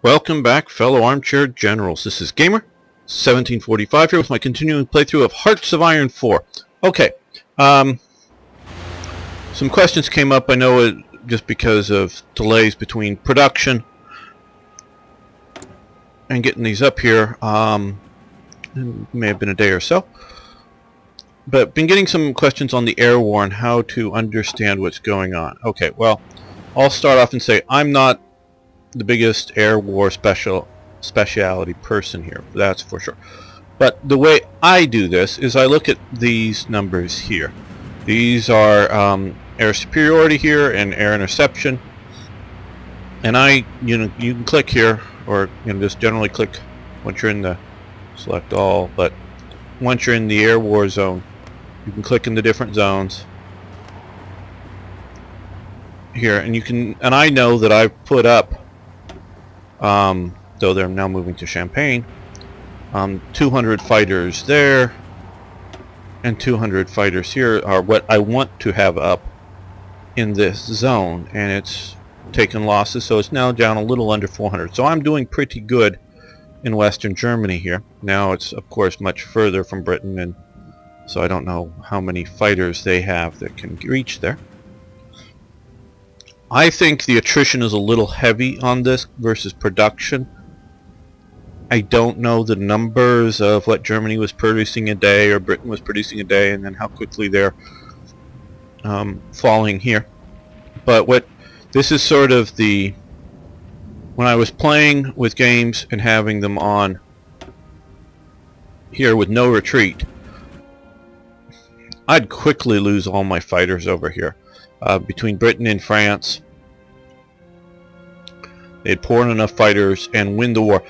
Welcome back, fellow armchair generals. This is Gamer 1745 here with my continuing playthrough of Hearts of Iron 4. Okay, some questions came up. I know it just because of delays between production and getting these up here. It may have been a day or so. But been getting some questions on the air war and how to understand what's going on. Okay, well, I'll start off and say I'm not the biggest air war speciality person here, that's for sure. But the way I do this is I look at these numbers here. These are air superiority here and air interception, and you can click here, or just generally click once you're in the select all. But once you're in the air war zone, you can click in the different zones here, and you can. And I know that I've put up. Though they're now moving to Champagne, 200 fighters there and 200 fighters here are what I want to have up in this zone, and it's taken losses, so it's now down a little under 400. So I'm doing pretty good in Western Germany here. Now it's of course much further from Britain, and so I don't know how many fighters they have that can reach there. I think the attrition is a little heavy on this versus production. I don't know the numbers of what Germany was producing a day or Britain was producing a day, and then how quickly they're falling here. But this is sort of when I was playing with games and having them on here with no retreat, I'd quickly lose all my fighters over here. Between Britain and France, they'd pour in enough fighters and win the war.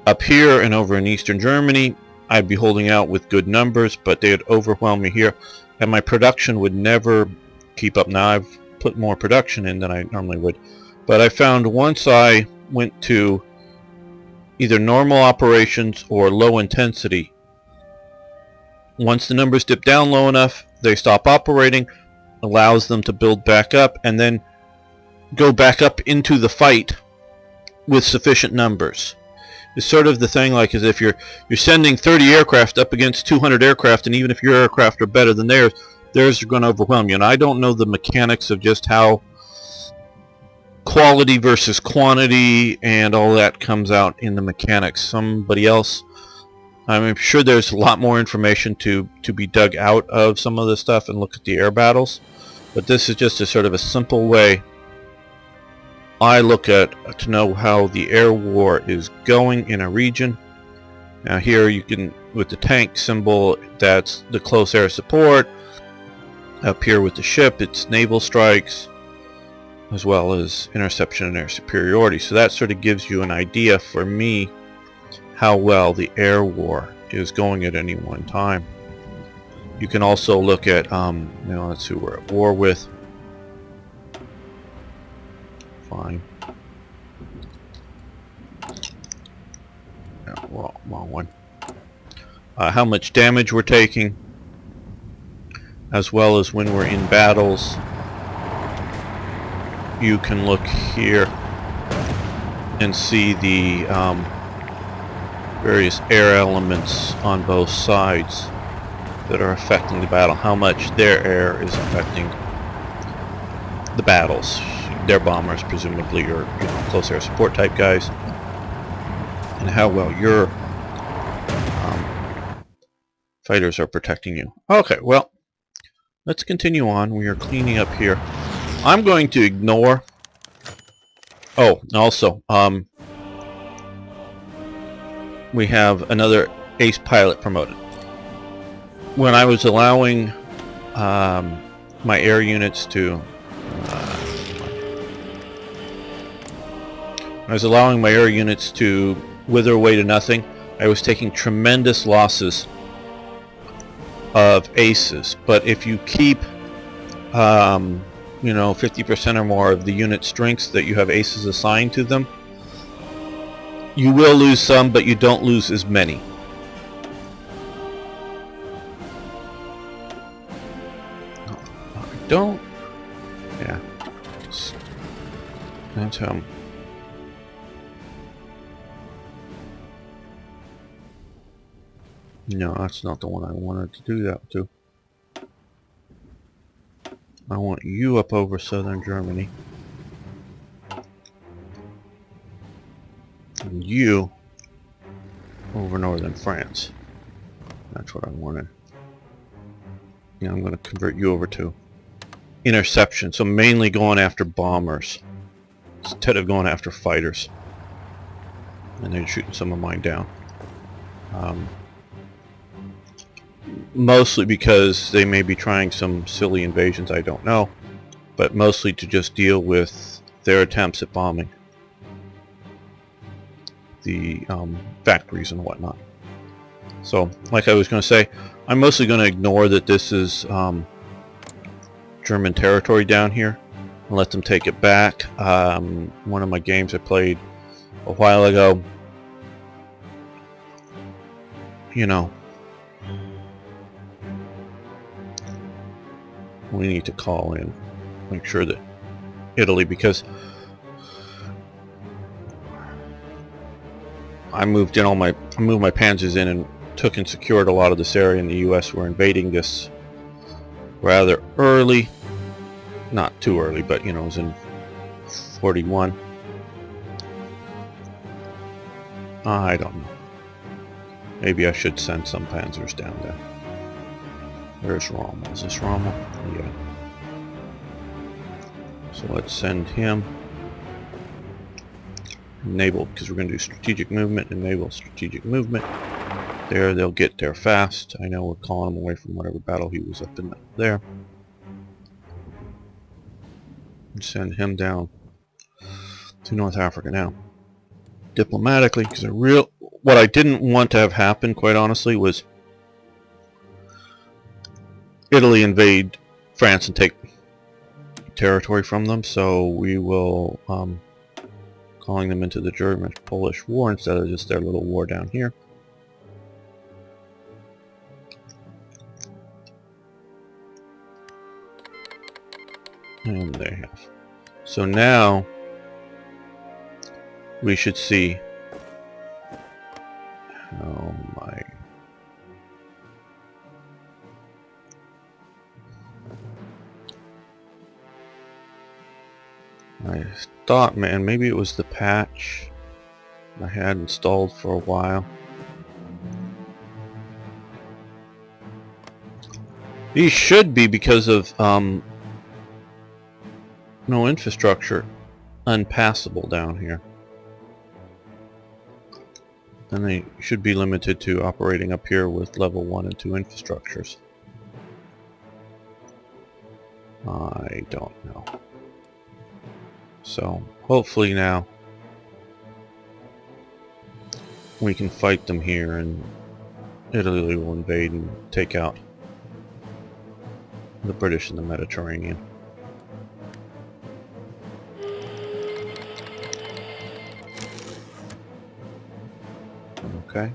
Up here and over in Eastern Germany, I'd be holding out with good numbers, but they'd overwhelm me here, and my production would never keep up. Now I've put more production in than I normally would, but I found once I went to either normal operations or low intensity, once the numbers dip down low enough, they stop operating, allows them to build back up and then go back up into the fight with sufficient numbers. It's sort of the thing like as if you're sending 30 aircraft up against 200 aircraft, and even if your aircraft are better than theirs are going to overwhelm you. And I don't know the mechanics of just how quality versus quantity and all that comes out in the mechanics. Somebody else, I'm sure there's a lot more information to be dug out of some of this stuff and look at the air battles, but this is just a sort of a simple way I look at to know how the air war is going in a region. Now here you can, with the tank symbol, that's the close air support. Up here with the ship, it's naval strikes as well as interception and air superiority. So that sort of gives you an idea for me how well the air war is going at any one time. You can also look at that's who we're at war with. Fine. Wrong one. How much damage we're taking, as well as when we're in battles. You can look here and see the various air elements on both sides that are affecting the battle, how much their air is affecting the battles. Their bombers presumably are close air support type guys, and how well your fighters are protecting you. Okay, well, let's continue on. We are cleaning up here. I'm going to ignore. Oh, also, we have another ace pilot promoted. When I was allowing my air units to wither away to nothing, I was taking tremendous losses of aces. But if you keep 50% or more of the unit strengths that you have aces assigned to them, you will lose some, but you don't lose as many. Don't. Yeah. That's No, that's not the one I wanted to do that to. I want you up over southern Germany. And you over northern France. That's what I wanted. Yeah, I'm going to convert you over to interception. So mainly going after bombers instead of going after fighters. And then shooting some of mine down. Mostly because they may be trying some silly invasions, I don't know. But mostly to just deal with their attempts at bombing the factories and whatnot. So, like I was going to say, I'm mostly going to ignore that this is German territory down here and let them take it back. One of my games I played a while ago, you know, we need to call in, make sure that Italy, because I moved my panzers in and took and secured a lot of this area, and the U.S. were invading this rather early. Not too early, but you know, it was in 41. I don't know. Maybe I should send some panzers down there. Where's Rommel? Is this Rommel? Yeah. So let's send him. Enable, because we're going to do strategic movement. Enable strategic movement. There, they'll get there fast. I know we're calling him away from whatever battle he was up in there. And send him down to North Africa now. Diplomatically, because what I didn't want to have happen, quite honestly, was Italy invade France and take territory from them. So we will calling them into the German-Polish War instead of just their little war down here. And they have. So now we should see how my I thought, man, maybe it was the patch I had installed for a while. These should be, because of no infrastructure, unpassable down here. Then they should be limited to operating up here with level 1 and 2 infrastructures. I don't know. So hopefully now we can fight them here, and Italy will invade and take out the British in the Mediterranean. Okay.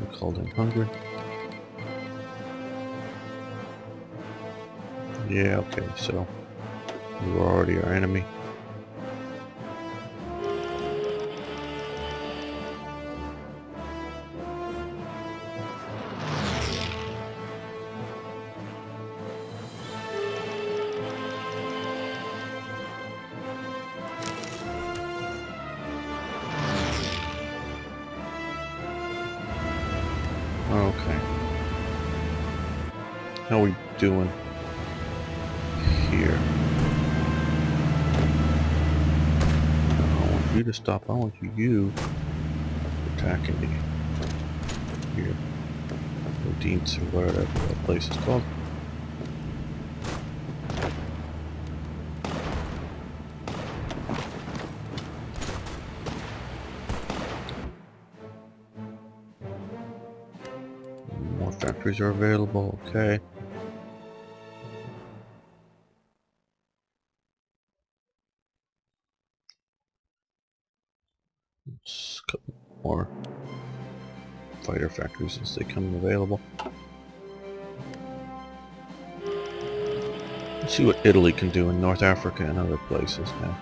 We called in Hungary. Yeah, okay, so you were already our enemy. Okay. How are we doing here? I want you to stop. I want you attacking me here. Odin's or whatever that place is called. More factories are available. Okay. Let's cut more fighter factories as they come available. Let's see what Italy can do in North Africa and other places now.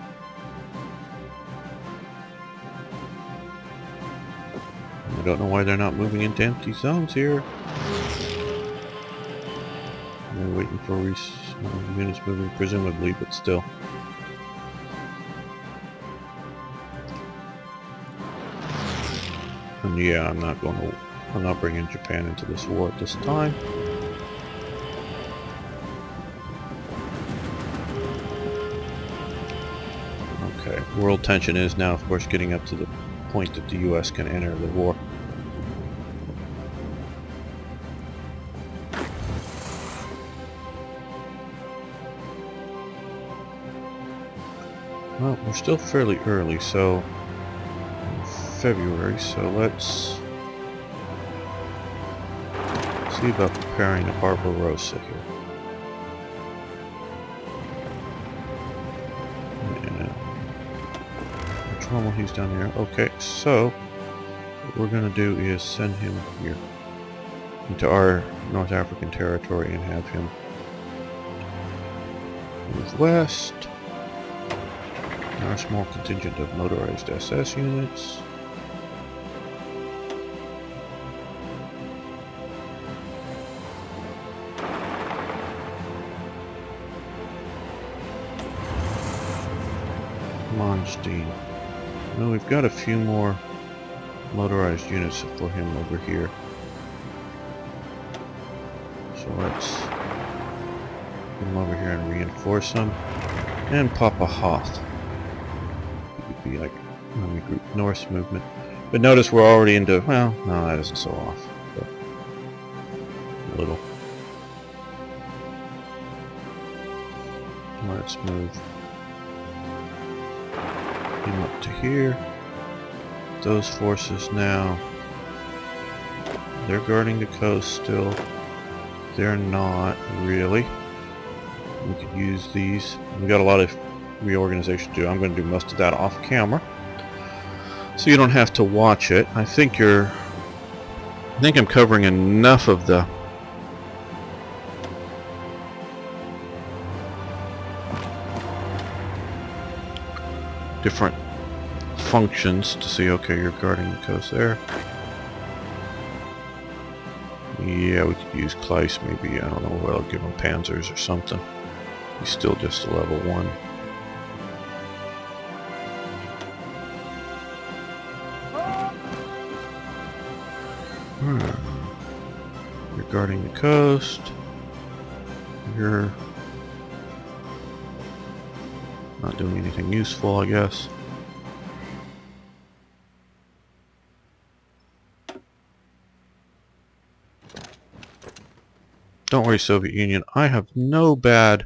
I don't know why they're not moving into empty zones here. They're waiting for units moving, presumably, but still. And yeah, I'm not bringing Japan into this war at this time. Okay, world tension is now, of course, getting up to the point that the U.S. can enter the war. Well, we're still fairly early, so February, so let's see about preparing a Barbarossa here. While he's down here. Okay, so what we're going to do is send him here into our North African territory and have him move west. Our small contingent of motorized SS units. Monstein. No, we've got a few more motorized units for him over here. So let's get him over here and reinforce him. And Papa Hoth. It would be like Army Group North movement. But notice we're already into, well, no, that isn't so off. But a little. Let's move him up to here. Those forces now, they're guarding the coast still. They're not really. We could use these. We got a lot of reorganization to do. I'm going to do most of that off camera, so you don't have to watch it. I think I'm covering enough of the different functions to see, okay, you're guarding the coast there. Yeah, we could use Kleiss maybe, I don't know, well, give him Panzers or something. He's still just a level 1. You're guarding the coast. You're not doing anything useful, I guess. Don't worry, Soviet Union. I have no bad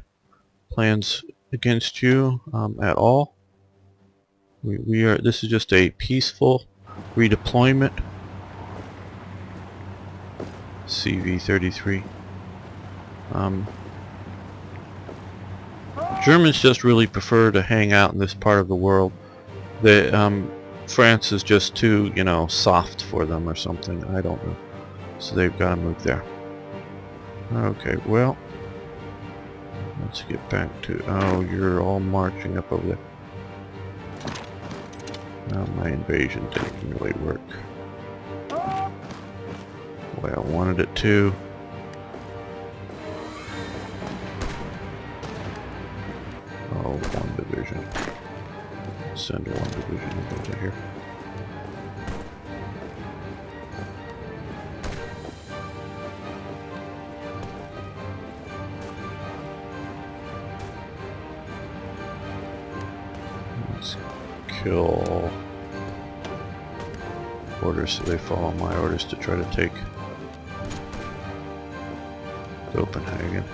plans against you at all. We are. This is just a peaceful redeployment. CV-33. Germans just really prefer to hang out in this part of the world. France is just too, you know, soft for them or something. I don't know. So they've got to move there. Okay, well, let's get back to... Oh, you're all marching up over there. Well, my invasion didn't really work. Well, I wanted it to. Oh, one division. Send one division over here. Let's kill orders so they follow my orders to try to take Copenhagen.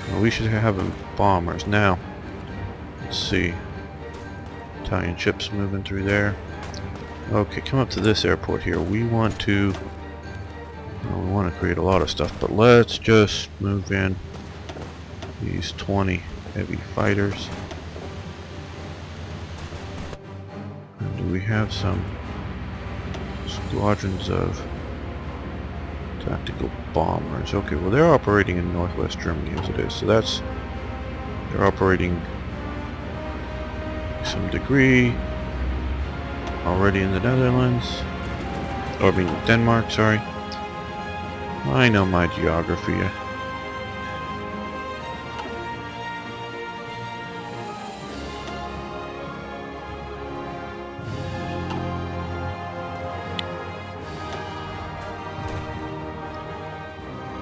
Well, we should have bombers now. Let's see. Italian ships moving through there. Okay, come up to this airport here. We want to... Well, we want to create a lot of stuff, but let's just move in these 20 heavy fighters. And do we have some squadrons of tactical bombers? Okay, well they're operating in northwest Germany as it is, so that's... They're operating some degree. Already in the Netherlands. Or I mean Denmark, sorry. I know my geography.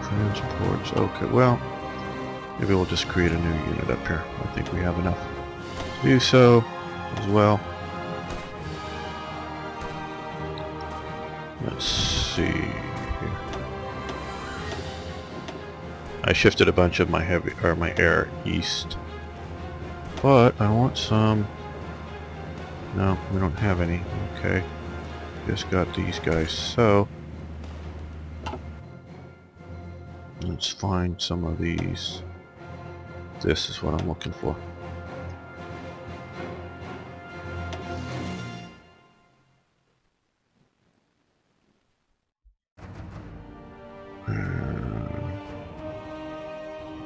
Transports, okay, well, maybe we'll just create a new unit up here. I think we have enough to do so as well. Let's see here. I shifted a bunch of my my air east, but I want some. No, we don't have any. Okay, just got these guys. So let's find some of these. This is what I'm looking for.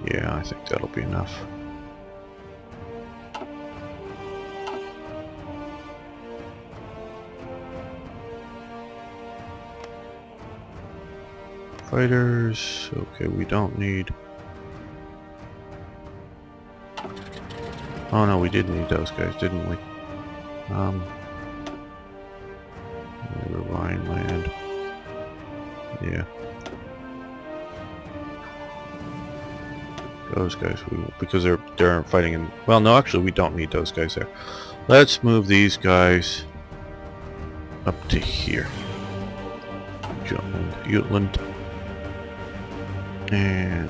Yeah, I think that'll be enough. Fighters, okay, we don't need... Oh no, we did need those guys, didn't we? They were Rhineland. Yeah. Those guys, because they're fighting in... Well, no, actually, we don't need those guys there. Let's move these guys up to here. Jutland. And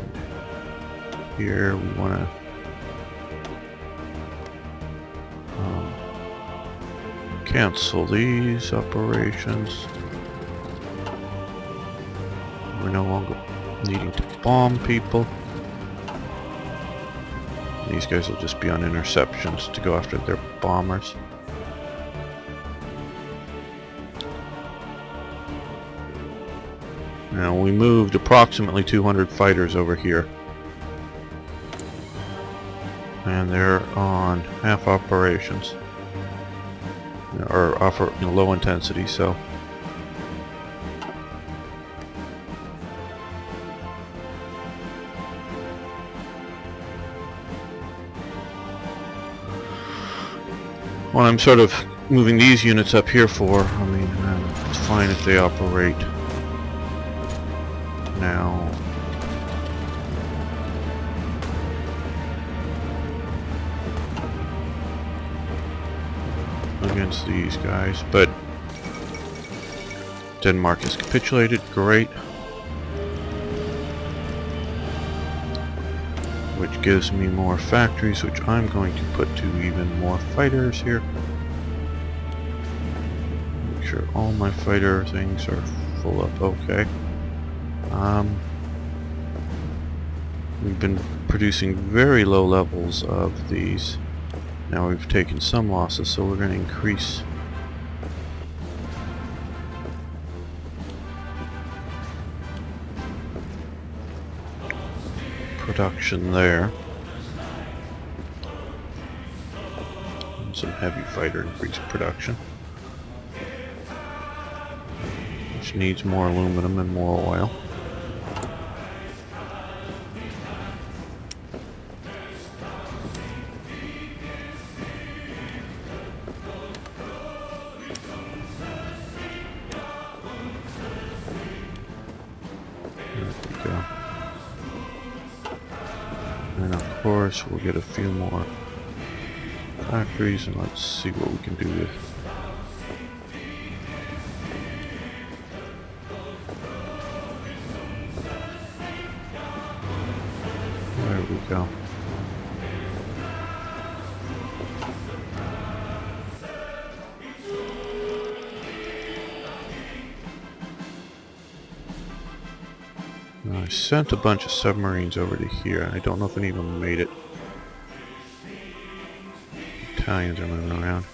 here we want to cancel these operations. We're no longer needing to bomb people. These guys will just be on interceptions to go after their bombers. Now we moved approximately 200 fighters over here. And they're on half operations. Or low intensity, so. What I'm sort of moving these units up here for, I mean, it's fine if they operate now. Against these guys, but Denmark has capitulated, great. Which gives me more factories, which I'm going to put to even more fighters here. Make sure all my fighter things are full up. Okay. We've been producing very low levels of these. Now we've taken some losses, so we're going to increase production there. And some heavy fighter increase production, which needs more aluminum and more oil. And of course we'll get a few more factories, and let's see what we can do with there we go. I sent a bunch of submarines over to here. I don't know if any of them made it. Italians are moving around.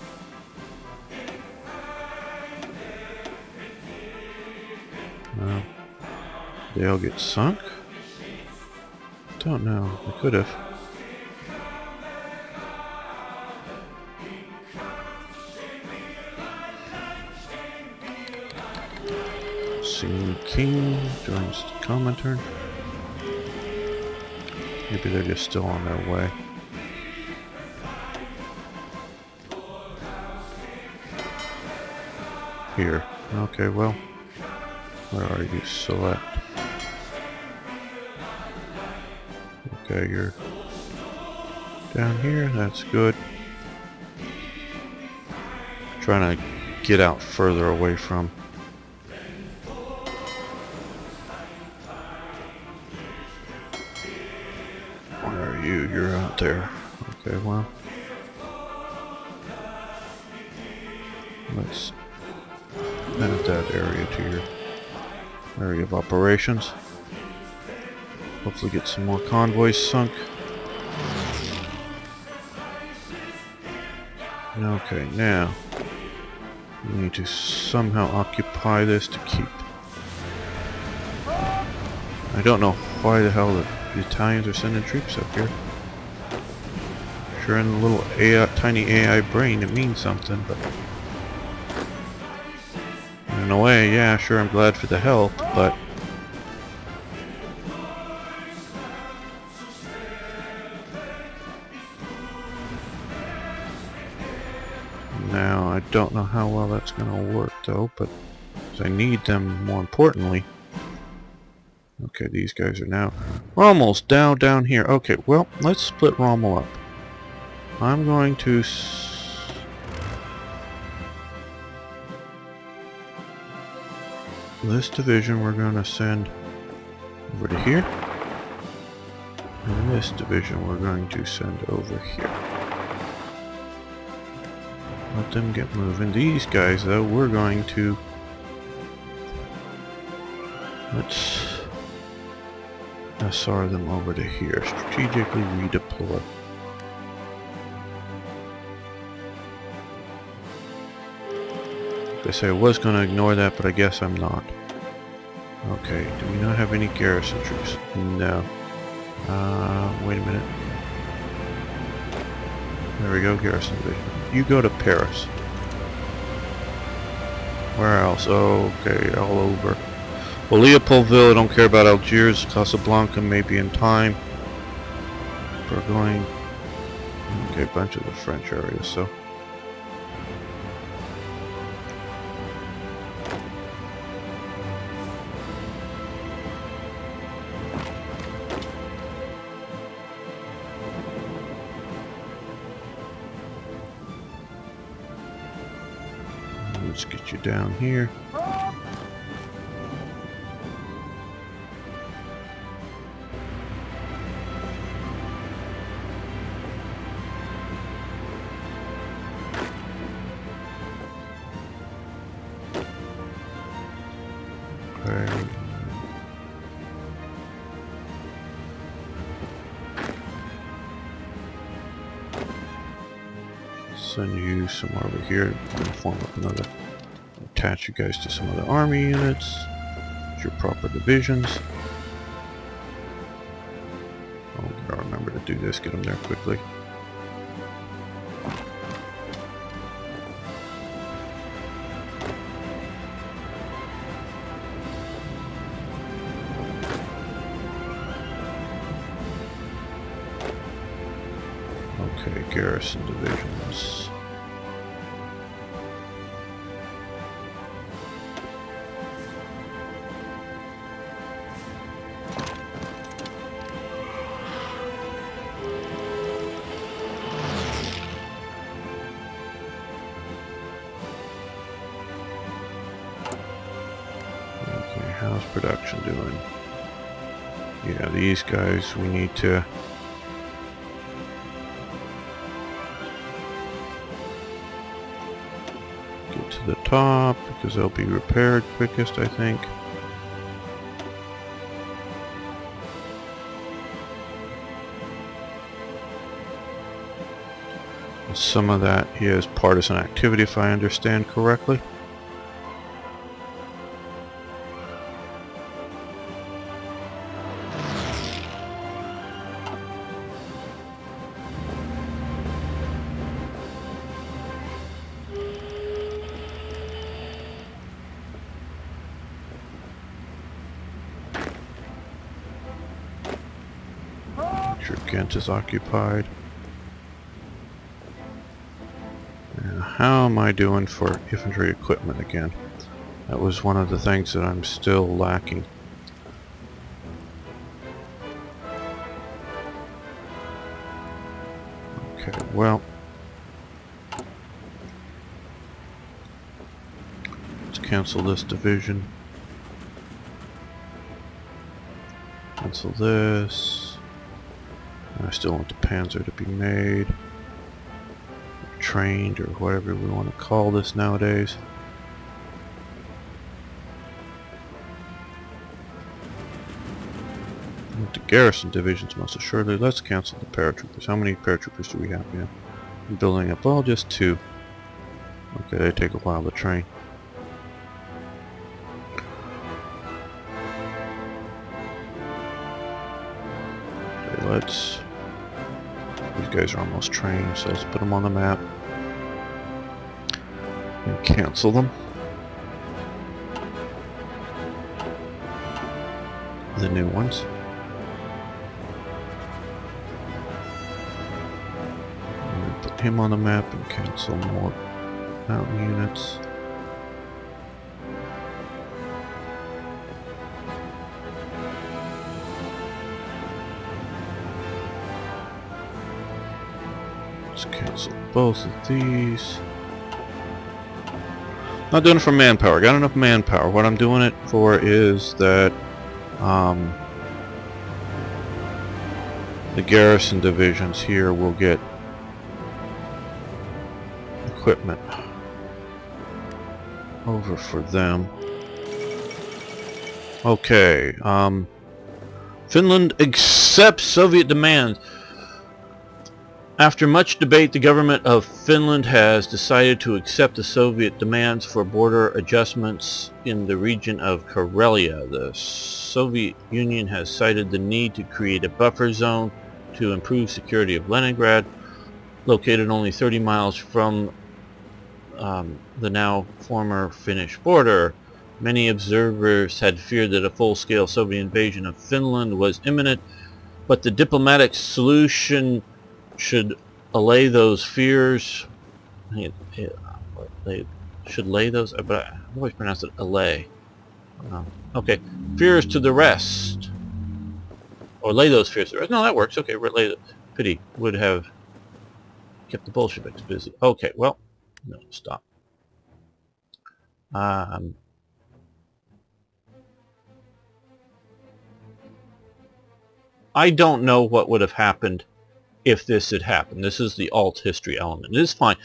Well, they all get sunk? Don't know. They could have. Crossing King joins the common turn. Maybe they're just still on their way. Here. Okay, well, where are you? Select. Okay, you're down here. That's good. Trying to get out further away from. Where are you? You're out there. Okay, well, let's add that area to your area of operations. Hopefully get some more convoys sunk. Okay, now we need to somehow occupy this to keep. I don't know why the hell the Italians are sending troops up here. Sure, in the little AI, tiny AI brain, it means something, but in a way, yeah, sure, I'm glad for the help, but now I don't know how well that's going to work, though, but I need them more importantly. Okay, these guys are now... Rommel's down here. Okay, well, let's split Rommel up. I'm going to... This division we're going to send over to here. And this division we're going to send over here. Let them get moving. These guys, though, we're going to... Let's... SR them over to here. Strategically redeploy. I say I was going to ignore that, but I guess I'm not. Okay, do we not have any garrison troops? No. Wait a minute. There we go, garrison division. You go to Paris. Where else? Oh, okay, all over. Well, Leopoldville, I don't care about Algiers. Casablanca may be in time. We're going... Okay, a bunch of the French areas, so... Let's get you down here. Okay. Send you somewhere over here. I'm gonna form up another. Attach you guys to some other army units. Get your proper divisions. Oh, gotta remember to do this. Get them there quickly. Okay, garrison divisions. Okay, how's production doing? Yeah, these guys we need to... to the top because they'll be repaired quickest, I think. And some of that is partisan activity, if I understand correctly. Major Ghent is occupied. And how am I doing for infantry equipment again? That was one of the things that I'm still lacking. Okay, well, let's cancel this division. Cancel this. I still want the Panzer to be made, or trained, or whatever we want to call this nowadays. The garrison divisions most assuredly. Let's cancel the paratroopers. How many paratroopers do we have here? I'm building up. Well, just 2. Okay, they take a while to train. Okay, these guys are almost trained, so let's put them on the map and cancel them. The new ones. Put him on the map and cancel more mountain units. Let's cancel both of these. Not doing it for manpower. Got enough manpower. What I'm doing it for is that the garrison divisions here will get equipment over for them. Okay, Finland accepts Soviet demands. After much debate, the government of Finland has decided to accept the Soviet demands for border adjustments in the region of Karelia. The Soviet Union has cited the need to create a buffer zone to improve security of Leningrad, located only 30 miles from the now former Finnish border. Many observers had feared that a full-scale Soviet invasion of Finland was imminent, but the diplomatic solution should allay those fears. They should lay those, but I always pronounce it allay. Okay, fears to the rest, or lay those fears to the rest. No, that works. Okay, relay the pity would have kept the Bolsheviks busy. Okay, well, no, stop. I don't know what would have happened if this had happened. This is the alt history element. It is fine.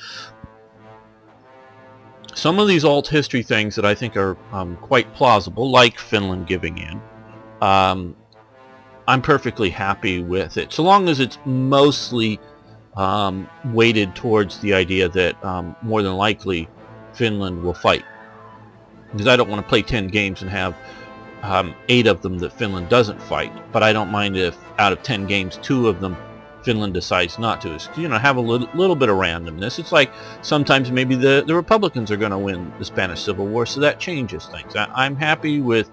Some of these alt history things that I think are quite plausible, like Finland giving in, I'm perfectly happy with it, so long as it's mostly weighted towards the idea that more than likely Finland will fight. Because I don't want to play 10 games and have 8 of them that Finland doesn't fight, but I don't mind if out of 10 games 2 of them Finland decides not to. It's, you know, have a little bit of randomness. It's like sometimes maybe the Republicans are going to win the Spanish Civil War, so that changes things. I'm happy with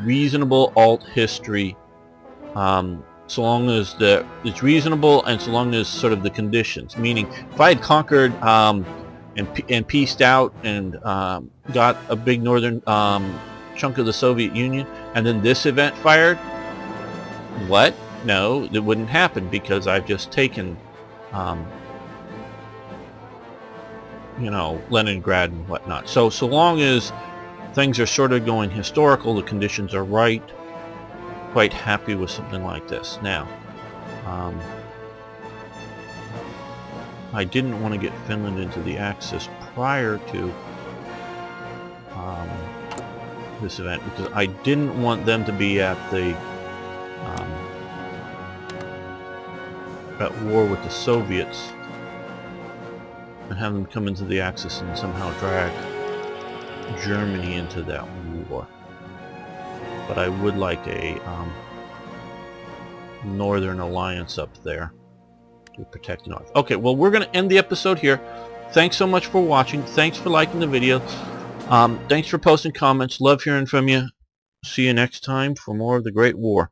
reasonable alt history, so long as it's reasonable and so long as sort of the conditions. Meaning, if I had conquered and pieced out and got a big northern chunk of the Soviet Union, and then this event fired, what? No, it wouldn't happen because I've just taken, you know, Leningrad and whatnot. So long as things are sort of going historical, the conditions are right, quite happy with something like this. Now, I didn't want to get Finland into the Axis prior to this event because I didn't want them to be at the at war with the Soviets and have them come into the Axis and somehow drag Germany into that war. But I would like a northern alliance up there to protect the North. Okay, well, we're going to end the episode here. Thanks so much for watching. Thanks for liking the video. Thanks for posting comments. Love hearing from you. See you next time for more of the Great War.